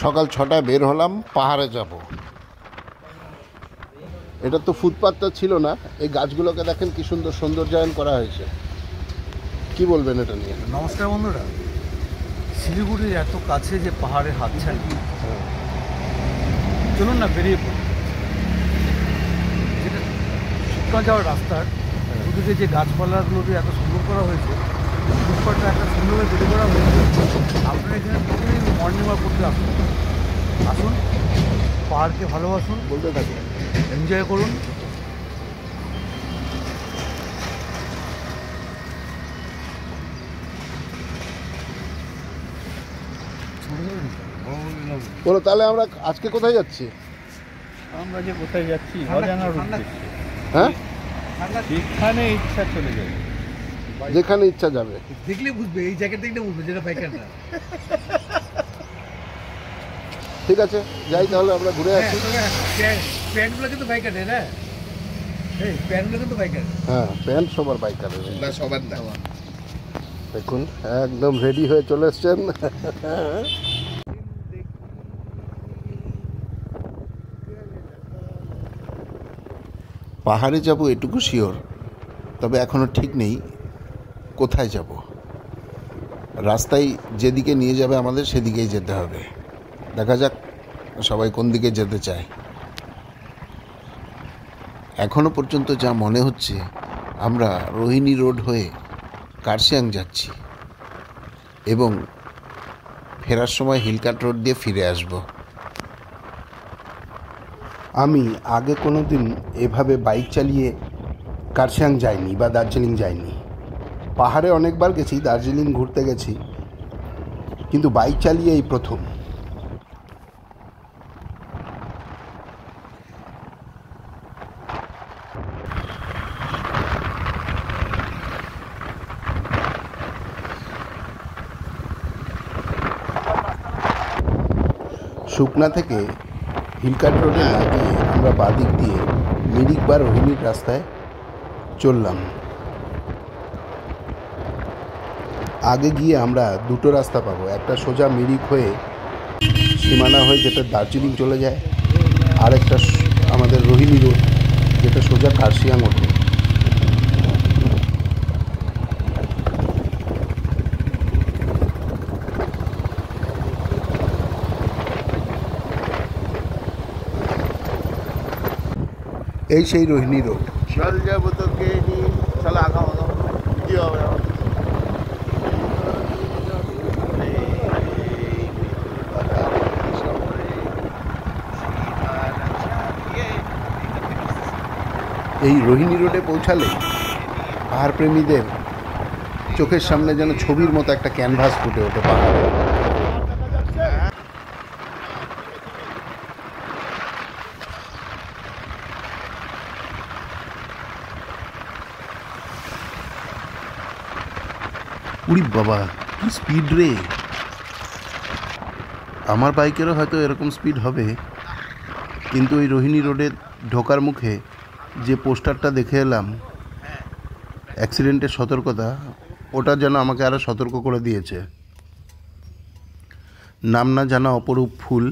সকাল 6টায় বের হলাম, পাহাড়ে যাব। এটা তো ফুটপাথটা ছিল না। এই গাছগুলোকে দেখেন কি সুন্দর সৌন্দর্যায়ন করা হয়েছে। কি বলবেন এটা নিয়ে? নমস্কার বন্ধুরা, শিলিগুড়ির এত কাছে যে পাহাড়ের হাতছানি, চলুন না বেরিয়ে পড়ি। যেটা শিবগঞ্জ যাওয়ার রাস্তার দুদিকে যে গাছপালাগুলোকে এত সুন্দর করা হয়েছে, ফুটপাথটা একটা সুন্দরভাবে তৈরি করা হয়েছে। আপনারা এখানে প্রতিদিন মর্নিং ওয়াক করতে আসুন, পাহাড়কে ভালোবাসুন, বলতে থাকি। এনজয় করুন। বলো তাহলে আমরা আজকে কোথায় যাচ্ছি? আমরা যে কোথায় যাচ্ছি অজানার উদ্দেশ্যে, হ্যাঁ, যেখানে ইচ্ছা চলে যাবে, যেখানে ইচ্ছা যাবে। দেখলে বুঝবে, এই জ্যাকেট দেখলে বুঝবে যেটা বাইকার না। ঠিক আছে, যাই তাহলে আমরা ঘুরে আসি। প্যান্টগুলো কিন্তু বাইকার না, এই প্যান্টগুলো কিন্তু বাইকার। হ্যাঁ, প্যান্ট সবার বাইকারের না, সবার না। দেখুন একদম রেডি হয়ে চলে এসছেন। পাহাড়ে যাব এটুকু শিওর, তবে এখনো ঠিক নেই কোথায় যাব। রাস্তায় যেদিকে নিয়ে যাবে আমাদের সেদিকেই যেতে হবে। দেখা যাক সবাই কোন দিকে যেতে চায়। এখনো পর্যন্ত যা মনে হচ্ছে আমরা রোহিণী রোড হয়ে কার্শিয়াং যাচ্ছি এবং ফেরার সময় হিলকাট রোড দিয়ে ফিরে আসব। আমি আগে কোনো দিন এভাবে বাইক চালিয়ে কার্শিয়াং যাইনি বা দার্জিলিং যাইনি। পাহাড়ে অনেকবার গেছি, দার্জিলিং ঘুরতে গেছি, কিন্তু বাইক চালিয়ে এই প্রথম। শুকনা থেকে হিলকাট রোডে না গিয়ে আমরা বাদিক দিয়ে মিরিক বা রোহিণীর রাস্তায় চললাম। আগে গিয়ে আমরা দুটো রাস্তা পাবো, একটা সোজা মিরিক হয়ে সীমানা হয়ে যেটা দার্জিলিং চলে যায়, আর একটা আমাদের রোহিণী রোড যেটা সোজা কার্শিয়াং ওঠে। এই সেই রোহিণী রোড। চল যাবো তোকে নিয়ে, চল আগাও আগাও, কি হবে? এই রোহিণী রোডে পৌঁছালে পাহাড় প্রেমীদের চোখের সামনে যেন ছবির মতো একটা ক্যানভাস ফুটে ওঠে পাহাড়ে। উরি বাবা, কি স্পিড রে! আমার বাইকেরও হয়তো এরকম স্পিড হবে, কিন্তু ওই রোহিণী রোডে ঢোকার মুখে যে পোস্টারটা দেখে এলাম অ্যাক্সিডেন্টের সতর্কতা, ওটা যেন আমাকে আরও সতর্ক করে দিয়েছে। নাম না জানা অপরূপ ফুল।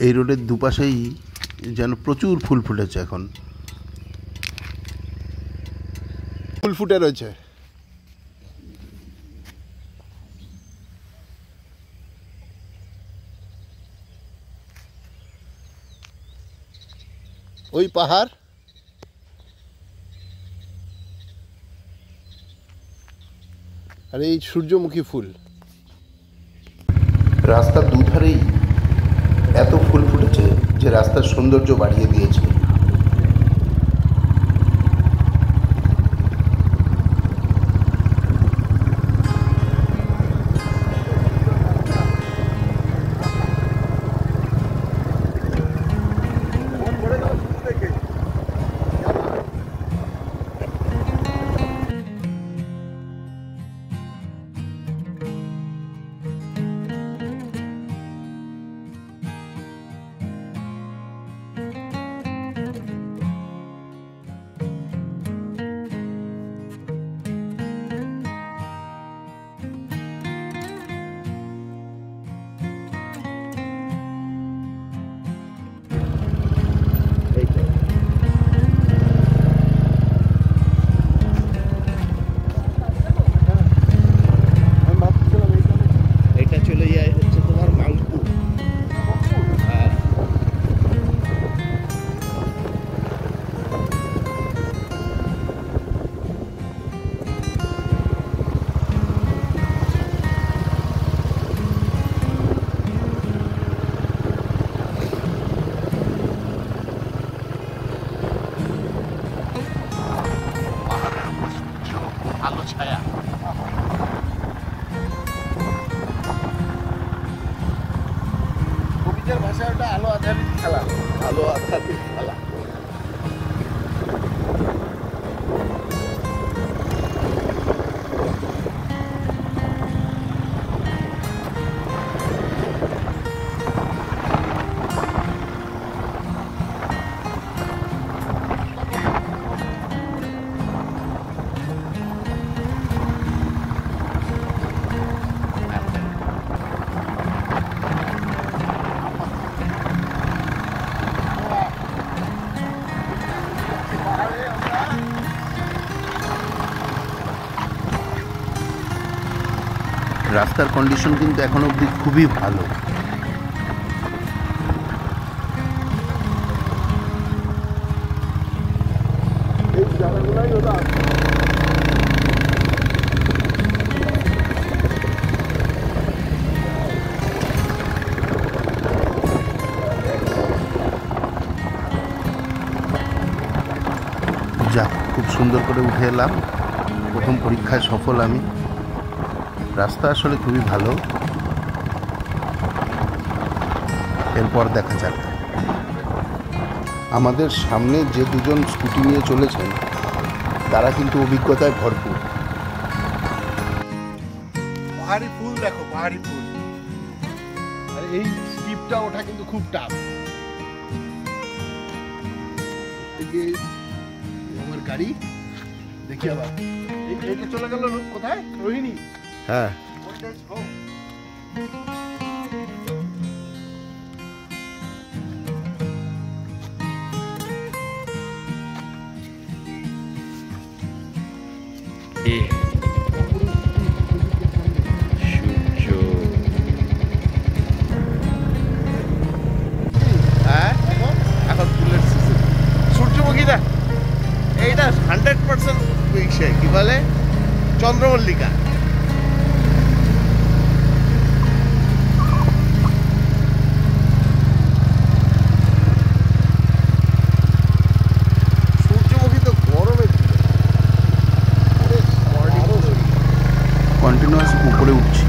এই রোডের দুপাশেই যেন প্রচুর ফুল ফুটেছে। এখন ফুল ফুটে রয়েছে। ওই পাহাড়, আর এই সূর্যমুখী ফুল। রাস্তার দুধারেই এত ফুল ফুটেছে যে রাস্তার সৌন্দর্য বাড়িয়ে দিয়েছে। নিজের ভাষায় ওটা আলো আধারিত খেলা। আলো আধারিত খেলা। রাস্তার কন্ডিশন কিন্তু এখন অবধি খুবই ভালো। এই জায়গাগুলোই হলো যাক, খুব সুন্দর করে উঠে এলাম। প্রথম পরীক্ষায় সফল আমি। রাস্তা আসলে খুবই ভালো। এরপর দেখা যাক। আমাদের সামনে যে দুজন স্কুটি নিয়ে চলেছেন তারা কিন্তু অভিজ্ঞতায় ভরপুর। পাহাড়ি ফুল দেখো, পাহাড়ি ফুল। আর এই স্টিপটা ওঠা কিন্তু খুব টাফ। আমার গাড়ি দেখি আবার এইটা চলে গেল কোথায়? রোহিণী। হ্যাঁ, এখন ফুলের সিজন। সূর্যমুখীটা এইটা 100% কি বলে চন্দ্রমল্লিকা। সূর্যমুখী তো গরমে কন্টিনিউয়াস উপরে উঠছি।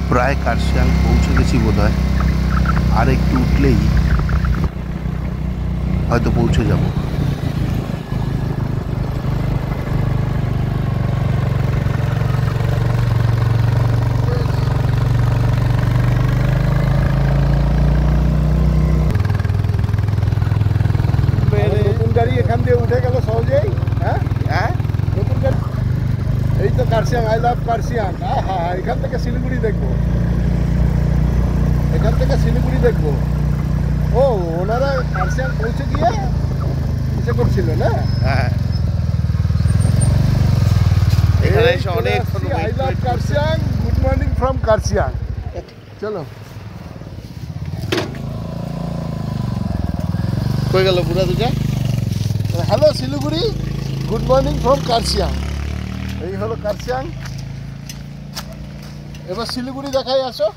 প্রায় কার্শিয়াং পৌঁছে গেছি বোধহয়। আর একটু উঠলেই হয়তো পৌঁছে যাব। নতুন গাড়ি এখান দিয়ে উঠে গেল সহজেই। হ্যাঁ হ্যাঁ, নতুন গাড়ি। এই তো কার্শিয়াং, আই লাভ কার্শিয়াং। হ্যাঁ, এখান থেকে শিলিগুড়ি দেখবো, এখান থেকে শিলিগুড়ি দেখবো। ও, ওনারা কার্শিয়াং পৌঁছে গিয়ে ইসে করছিল না? হ্যাঁ, এখানে এসে অনেক I love Kurseong, good morning from Kurseong. চলো, কই গেল পুরা দুটা? Hello Siliguri, good morning from Kurseong. এই হলো কার্শিয়াং। এবার শিলিগুড়ি দেখাই, আসো।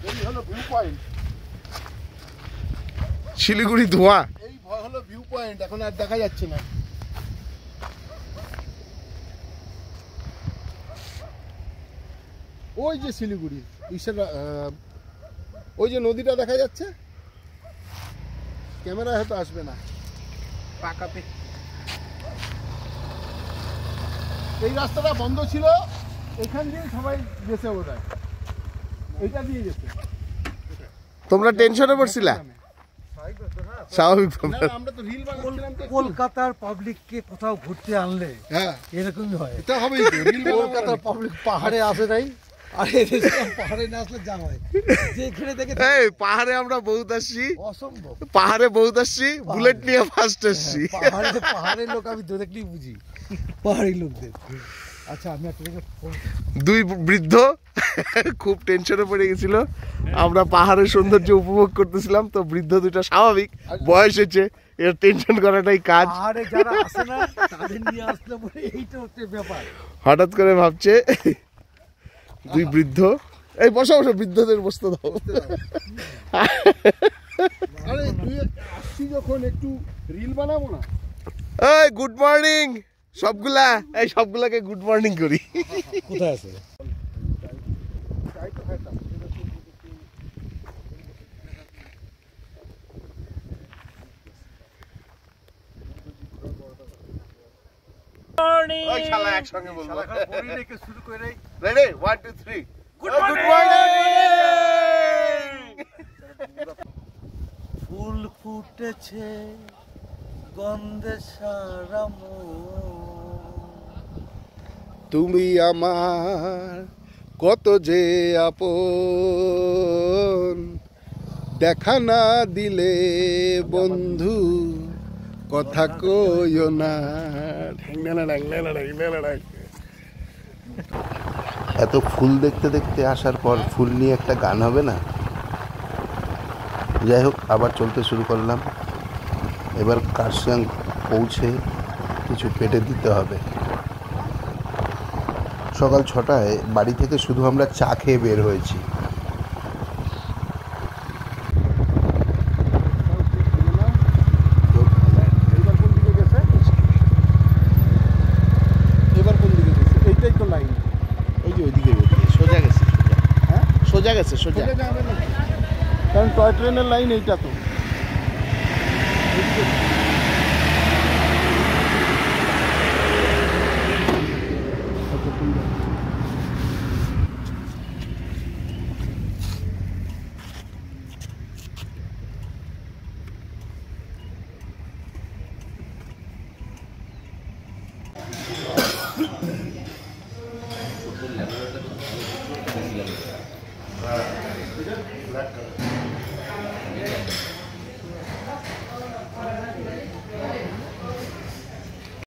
এই হলো ভিউ পয়েন্ট, শিলিগুড়ি ধোঁয়া। এই হলো ভিউ পয়েন্ট, এখন আর দেখা যাচ্ছে না। ওই যে শিলিগুড়ি, ওই যে নদীটা দেখা যাচ্ছে। ক্যামেরা হয়তো আসবে না পাকাতে। এই রাস্তাটা বন্ধ ছিল, এখান দিয়ে সবাই গেছে বোধহয়, এইটা দিয়ে গেছে। তোমরা টেনশনে পড়ছিলা? স্বাভাবিক। আমরা তো রিল বানাচ্ছিলাম। কলকাতার পাবলিককে কোথাও ঘুরতে আনলে হ্যাঁ, এরকমই হয়। এটা হবেই তো, রিল কলকাতার পাবলিক পাহাড়ে আসে নাই, আর পাহাড়ে না আসলে যা হয় যেখানে দেখে। এই পাহাড়ে আমরা বহুত আসছি, অসম্ভব। পাহাড়ে বহুত আসছি, বুলেট নিয়ে ফার্স্ট আসছি। পাহাড়ের লোক আমি দেখলেই বুঝি পাহাড়ি লোকদের। আচ্ছা, আমি একটা দুই বৃদ্ধ খুব টেনশনে পড়ে গেছিল। আমরা পাহাড়ের সৌন্দর্য উপভোগ করতেছিলাম, তো বৃদ্ধ দুটা স্বাভাবিক, বয়স হয়েছে, এর টেনশন করাটাই কাজ। পাহাড়ে যারা আসে না তাদের নিয়ে আসলে পরে এইটা হচ্ছে ব্যাপার। হঠাৎ করে ভাবছে দুই বৃদ্ধ, এই বসো বসো, বৃদ্ধদের বসতে দাও। আরে তুই আসছি যখন একটু রিল বানাবো না? এই গুড মর্নিং সবগুলাকে গুড মর্নিং করি। কোথায় আছে? ওই শালা একসঙ্গে বলবো। শুরু করে রেডি 1 2 3 গুড ফুল ফুটেছে গন্ধে সারা তুমি আমার কত যে আপন, দেখা না দিলে বন্ধু কথা কইও না। এত ফুল দেখতে দেখতে আসার পর ফুল নিয়ে একটা গান হবে না? যাই হোক, আবার চলতে শুরু করলাম। এবার কার্শিয়াং পৌঁছে কিছু পেটে দিতে হবে। সকাল 6টায় বাড়ি থেকে শুধু আমরা চা খেয়ে বের হয়েছি। এবার কোন দিকে গেছে? এইটাই তো লাইন। ওই যে ওইদিকে সোজা গেছে, হ্যাঁ, সোজা গেছে সোজা। সোজা যাবে না, কারণ টয় ট্রেনের লাইন এইটা তো।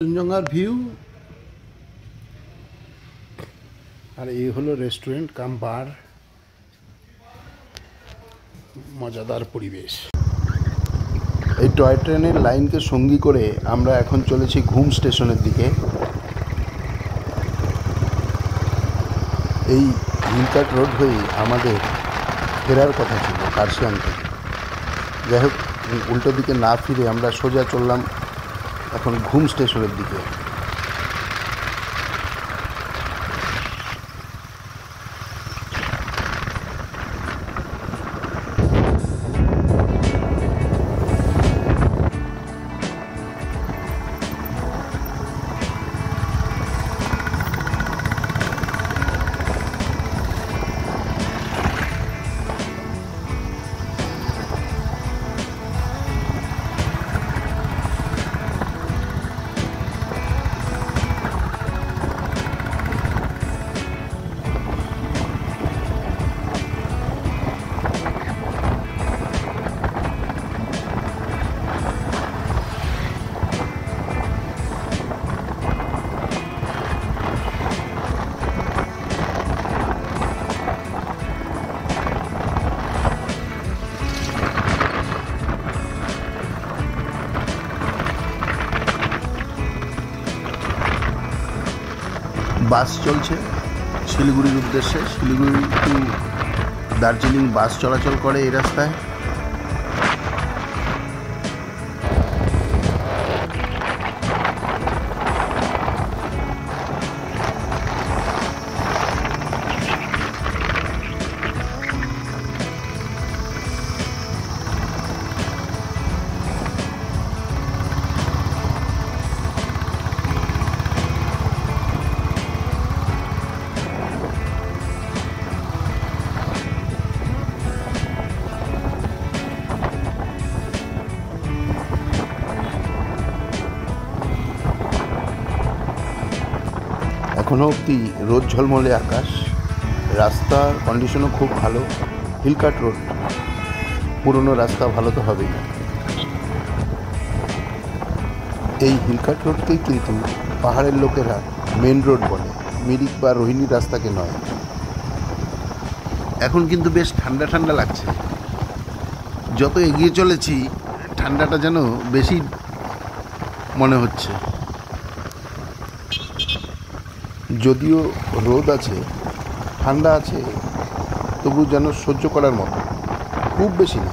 কাঞ্চনজঙ্ঘার ভিউ। আর এই হলো রেস্টুরেন্ট কাম বার, মজাদার পরিবেশ। এই টয় ট্রেনের লাইনকে সঙ্গী করে আমরা এখন চলেছি ঘুম স্টেশনের দিকে। এই হিলকাট রোড হয়েই আমাদের ফেরার কথা ছিল কার্শিয়াং থেকে। যাই হোক, উল্টো দিকে না ফিরে আমরা সোজা চললাম এখন ঘুম স্টেশনের দিকে। বাস চলছে শিলিগুড়ির উদ্দেশ্যে। শিলিগুড়ি টু দার্জিলিং বাস চলাচল করে এই রাস্তায়। এখনও অবধি রোদ ঝলমলে আকাশ, রাস্তার কন্ডিশনও খুব ভালো। হিলকাট রোড, পুরনো রাস্তা, ভালো তো হবেই। এই হিলকাট রোডকেই কিন্তু পাহাড়ের লোকেরা মেন রোড বলে, মিরিক বা রোহিণী রাস্তাকে নয়। এখন কিন্তু বেশ ঠান্ডা ঠান্ডা লাগছে। যত এগিয়ে চলেছি ঠান্ডাটা যেন বেশি মনে হচ্ছে। যদিও রোদ আছে, ঠান্ডা আছে, তবু যেন সহ্য করার মতো, খুব বেশি না।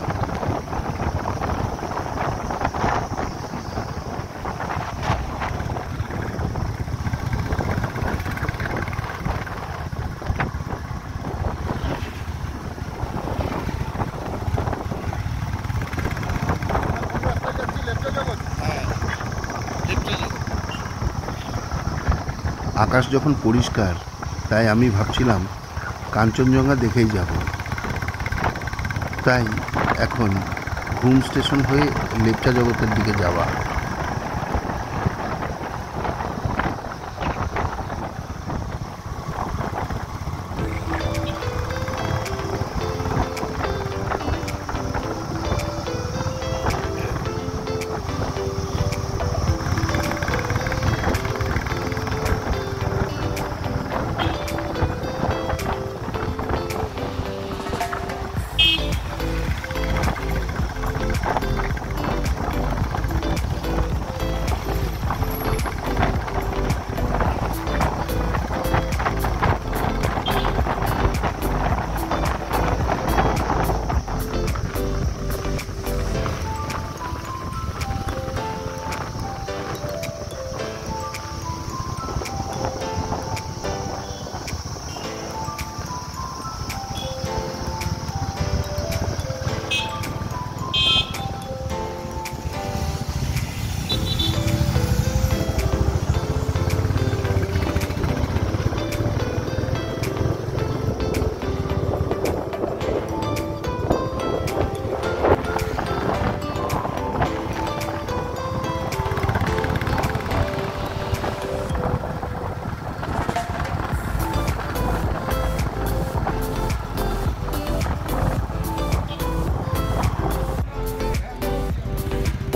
আকাশ যখন পরিষ্কার, তাই আমি ভাবছিলাম কাঞ্চনজঙ্ঘা দেখেই যাব। তাই এখন ঘুম স্টেশন হয়ে লেপচা জগতের দিকে যাওয়া।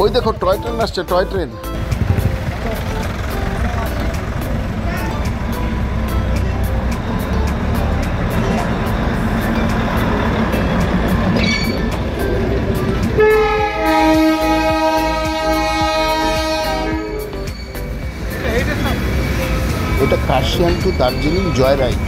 ওই দেখো টয় ট্রেন আসছে, টয় ট্রেন। ওটা Kurseong to Darjeeling joy ride.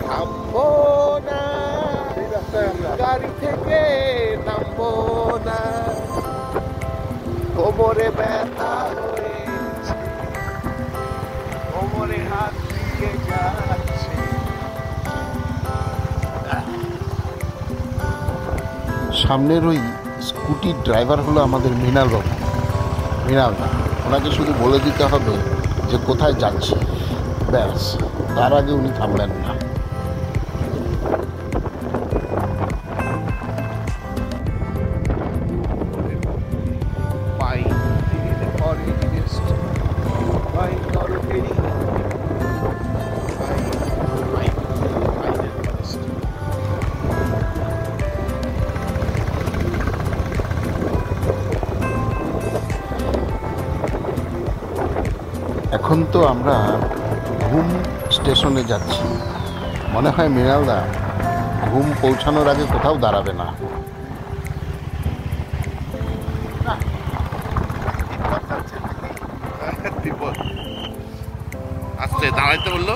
থামবো না, গাড়ি থেকে নামবো না, কোমরে ব্যথা হয়েছে, কোমরে হাত দিয়ে যাচ্ছে। সামনের ওই স্কুটির ড্রাইভার হলো আমাদের মৃণাল বাবু, মৃণাল দা। ওনাকে শুধু বলে দিতে হবে যে কোথায় যাচ্ছে, ব্যাস, তার আগে উনি থামলেন না। এখন তো আমরা ঘুম স্টেশনে যাচ্ছি। মনে হয় মৃণালদা ঘুম পৌঁছানোর আগে কোথাও দাঁড়াবে না। আস্তে দাঁড়াইতে বললো।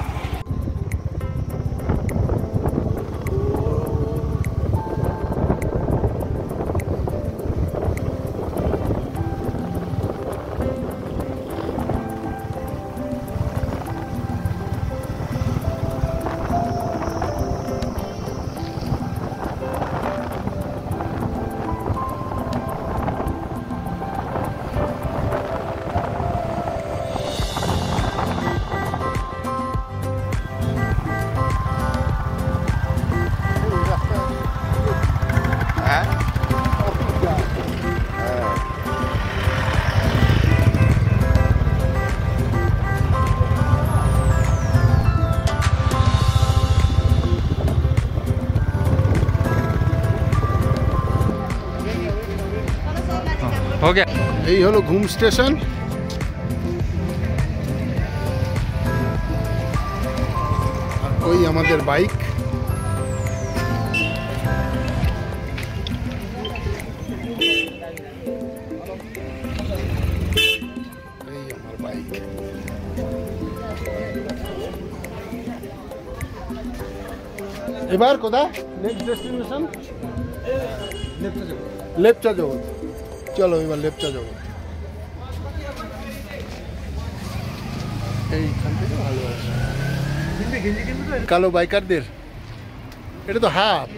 এই হলো ঘুম স্টেশন। ওই আমাদের বাইক। এবার কোথায় নেক্সট ডেস্টিনেশন? লেপচা জগৎ। চলো এবার লেপচা জগৎ। এইখান থেকে ভালো আছে কালো বাইকারদের। এটা তো হাফ।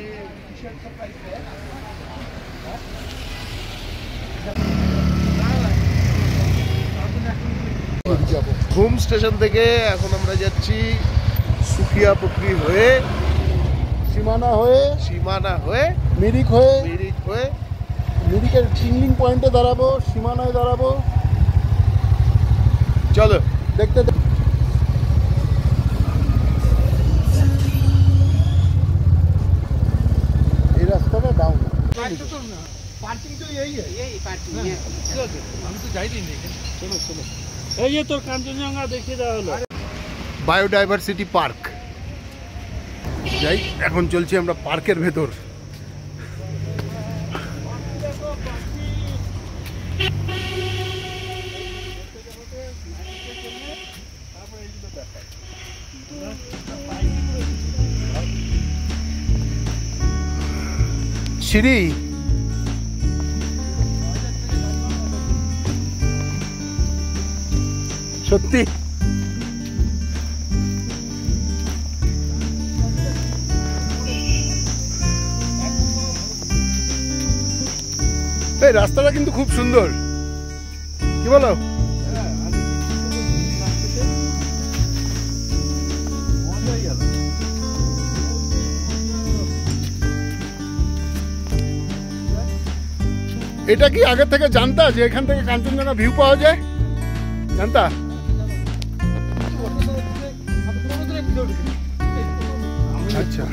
ঘুম স্টেশন থেকে এখন আমরা যাচ্ছি সুকিয়া পুকুরি হয়ে, সীমানা হয়ে মিরিক হয়ে, মিরিকের চিংলিং পয়েন্টে দাঁড়াবো, সীমানায় দাঁড়াবো। চলো দেখতে এই রাস্তাটা ডাউন। এই যে তোর কাঞ্চনজঙ্ঘা দেখিয়ে দেওয়া হলো। Biodiversity park. যাই, এখন চলছি আমরা পার্কের ভেতর। সিঁড়ি সত্যি এই রাস্তাটা কিন্তু খুব সুন্দর, কি বলো? এটা কি আগে থেকে জানতা যে এখান থেকে কাঞ্চনজঙ্ঘা ভিউ পাওয়া যায়? জানতা? আচ্ছা,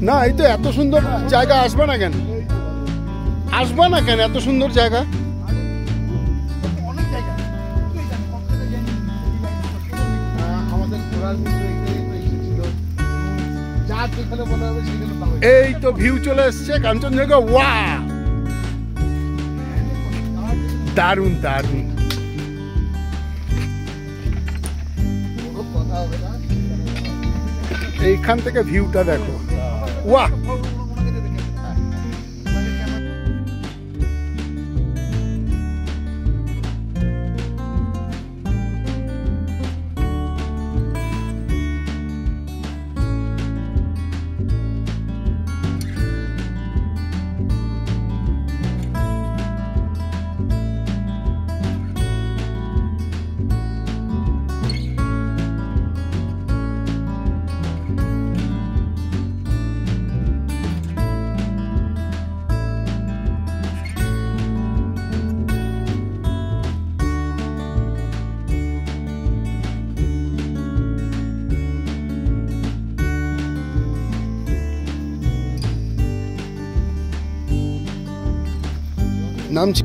না এই তো এত সুন্দর জায়গা আসবে না কেন? এত সুন্দর জায়গা। এই তো ভিউ চলে এসছে কাঞ্চনজঙ্ঘা। ওয়া, দারুণ দারুণ। এইখান থেকে ভিউটা দেখো। ওয়াহ, নামছি।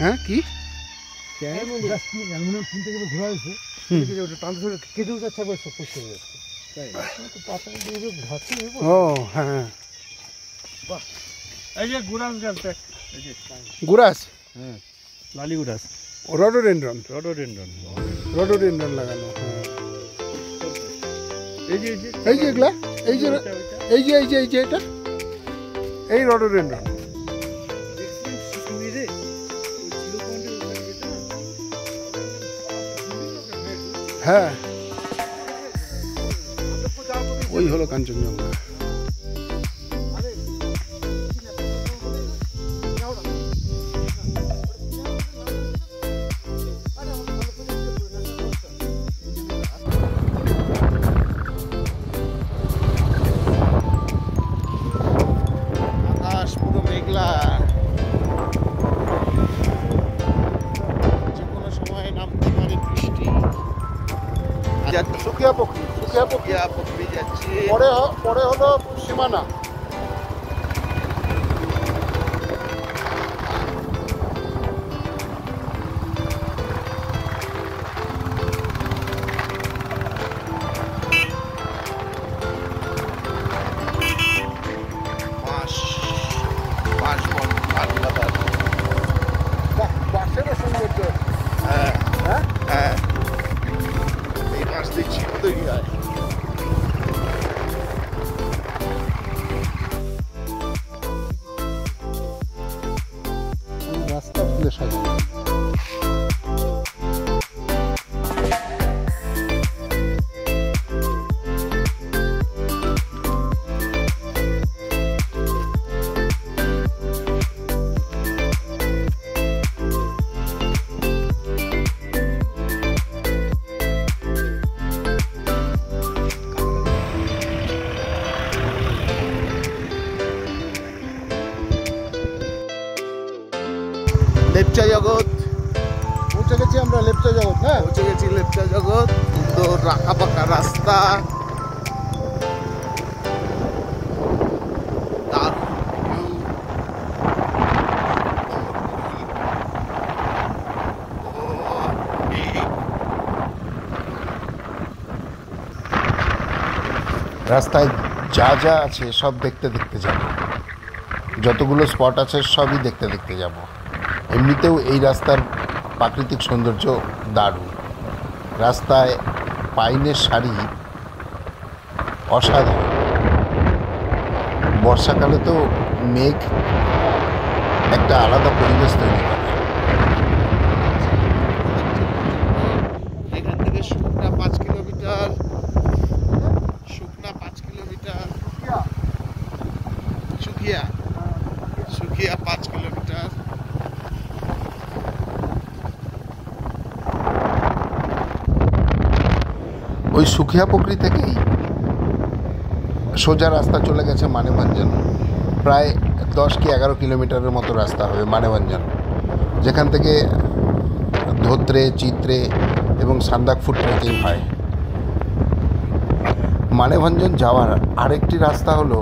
হ্যাঁ কি ঘোরা হয়েছে, কেটে যাচ্ছে, ও হ্যাঁ, এই যে গুরাস গাছ দেখ, গুরাস, হ্যাঁ লালি গুরাস, রডোডেন্ড্রন লাগানো। এই যে এগুলা, এই যে এটা, এই রডোডেন্ড্রন। হ্যাঁ, ওই হলো কাঞ্চনজঙ্ঘা। আকাশ পুরো মেঘলা, যে কোনো সময় নামতে পারে বৃষ্টি। যাচ্ছি, সুকিয়া পুকুরি পুকুরি যাচ্ছি। পরে হলো সীমানা। বাসেরও সৌন্দর্য। হ্যাঁ হ্যাঁ, হ্যাঁ, এই মাছ দিয়ে ছিপ তৈরি হয়। রাস্তা ফুলে সাজানো। লেপচা জগৎ পৌঁছে গেছি আমরা লেপচা জগৎ। হ্যাঁ, পৌঁছে গেছি, লেপচা জগৎ। তো রাখা পাকা রাস্তা, রাস্তায় যা যা আছে সব দেখতে দেখতে যাব, যতগুলো স্পট আছে সবই দেখতে দেখতে যাব। এমনিতেও এই রাস্তার প্রাকৃতিক সৌন্দর্য দারুণ। রাস্তায় পাইনের সারি অসাধারণ। বর্ষাকালে তো মেঘ একটা আলাদা পরিবেশ তৈরি করে। এখান থেকে শুকনা 5 কিলোমিটার, শুকনা 5 কিলোমিটার, সুকিয়া 5 কিলোমিটার। ওই সুখিয়া পুকুরি থেকেই সোজা রাস্তা চলে গেছে মানেভঞ্জন। প্রায় 10 কি 11 কিলোমিটারের মতো রাস্তা হবে মানেভঞ্জন, যেখান থেকে ধোত্রে, চিত্রে এবং সান্দাকফু ট্রেকিং হয়। মানেভঞ্জন যাওয়ার আরেকটি রাস্তা হলো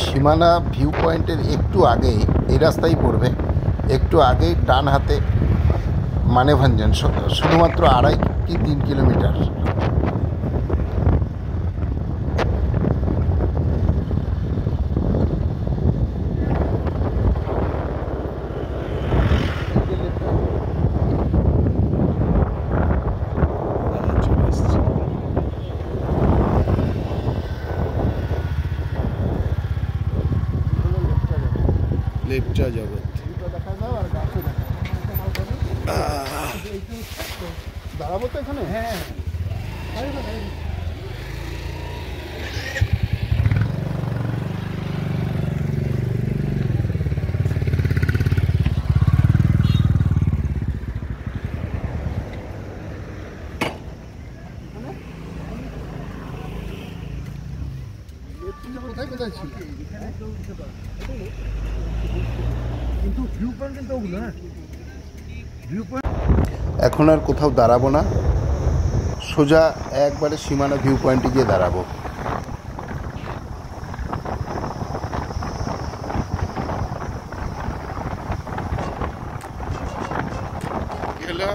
সীমানা ভিউ পয়েন্টের একটু আগেই, এই রাস্তাই পড়বে, একটু আগেই ডান হাতে মানেভঞ্জন, শুধুমাত্র 2.5 কি 3 কিলোমিটার। লেপচা জগৎ। দাঁড়াবো তো এখানে। হ্যাঁ, কোথায় ছিল কিন্তু ভিউ পয়েন্ট কিন্তু ওগুলো। হ্যাঁ, ভিউ পয়েন্ট। এখন আর কোথাও দাঁড়াবো না, সোজা একবারে সীমানা ভিউ পয়েন্টে গিয়ে দাঁড়াবো। হ্যালো,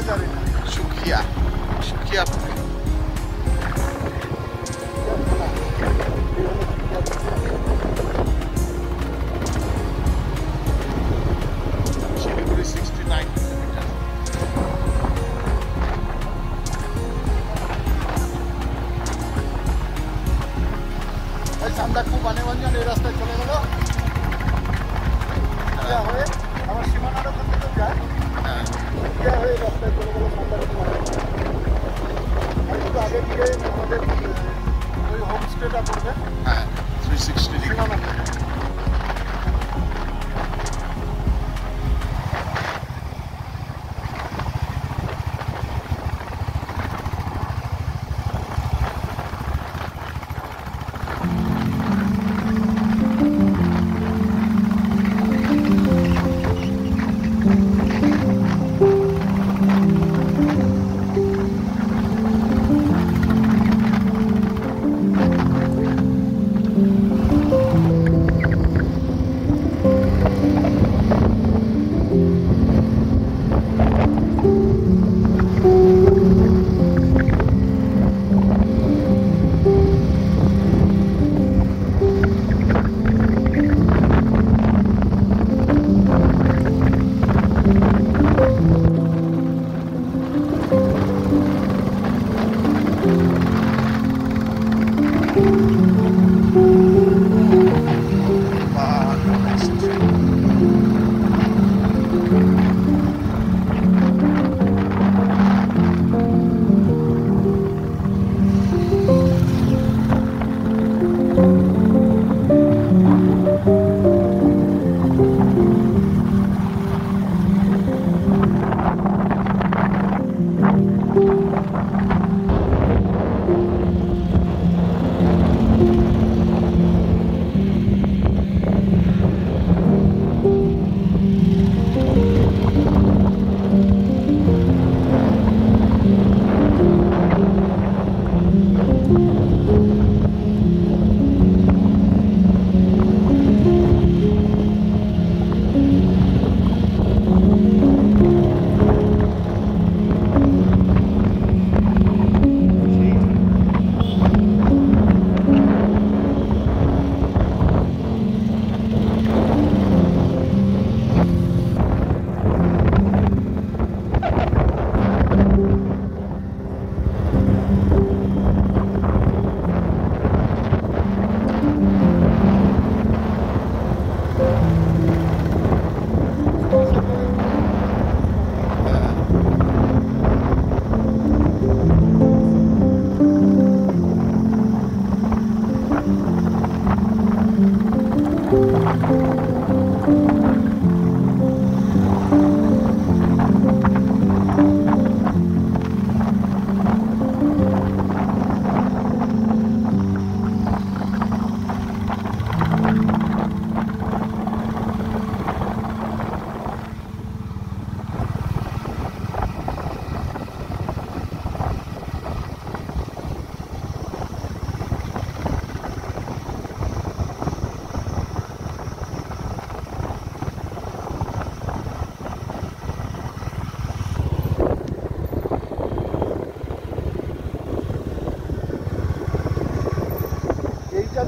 জানি না। সুখিয়া পুকুর। শিলিগুড়ি 69 কিলোমিটার। ওই সান্দাকফু বানেগঞ্জন এই রাস্তায় চলে গেল হয়ে আমার সীমানার ওখান থেকে যায় হয়ে এই রাস্তায় চলে গেল সান্দাকফু বানেগঞ্জন। আর একটু আগে গিয়ে আমাদের ওই হোমস্টেটা পড়বে হ্যাঁ 360 ডিগ্রি। সীমানা থেকে।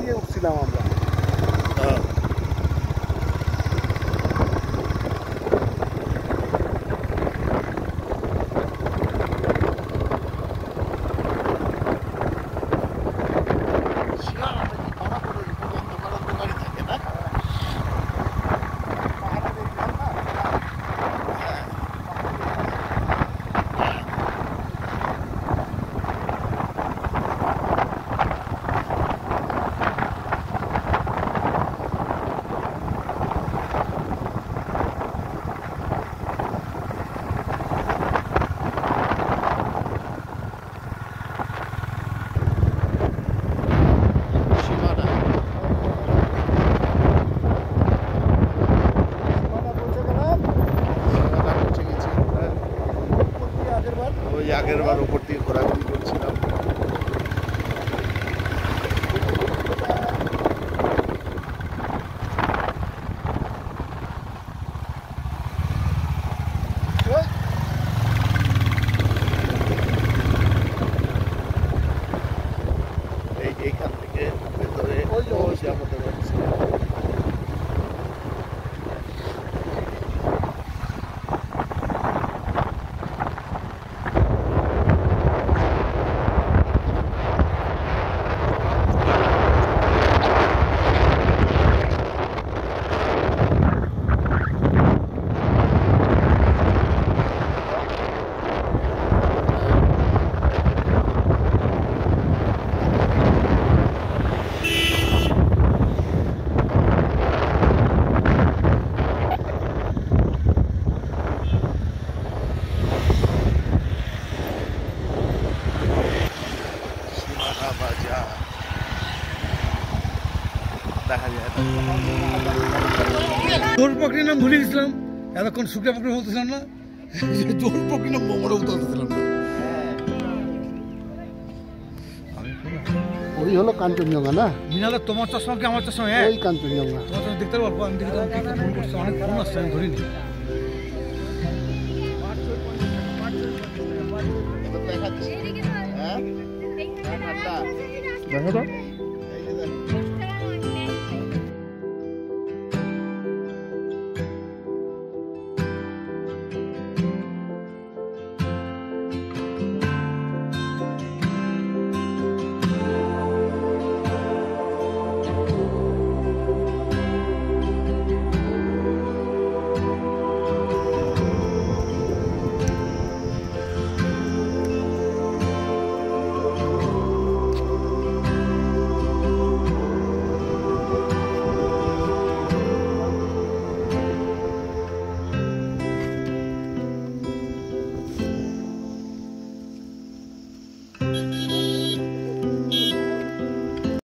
দিয়ে উঠছিলাম আমরা। আগের বার উপর দিয়ে ঘোরাঘুরি করছিলাম। জোর পকড়ি নাম ভুলে গেছিলাম, এতক্ষণ শুকিয়ে পকড়ি বলতেছিলাম না, জোর পকড়ি নাম মোমরে বলতেছিলাম না। ওই হলো কাঞ্চনজঙ্ঘা না? মিনালে তোমার চশমা কি আমার চশমা? ওই কাঞ্চনজঙ্ঘা। তোমার চশমা দেখতে পারবো? আমি দেখি তোমাকে ফোন করছি, অনেক ফোন আসছে, আমি ধরিনি। দেখো তো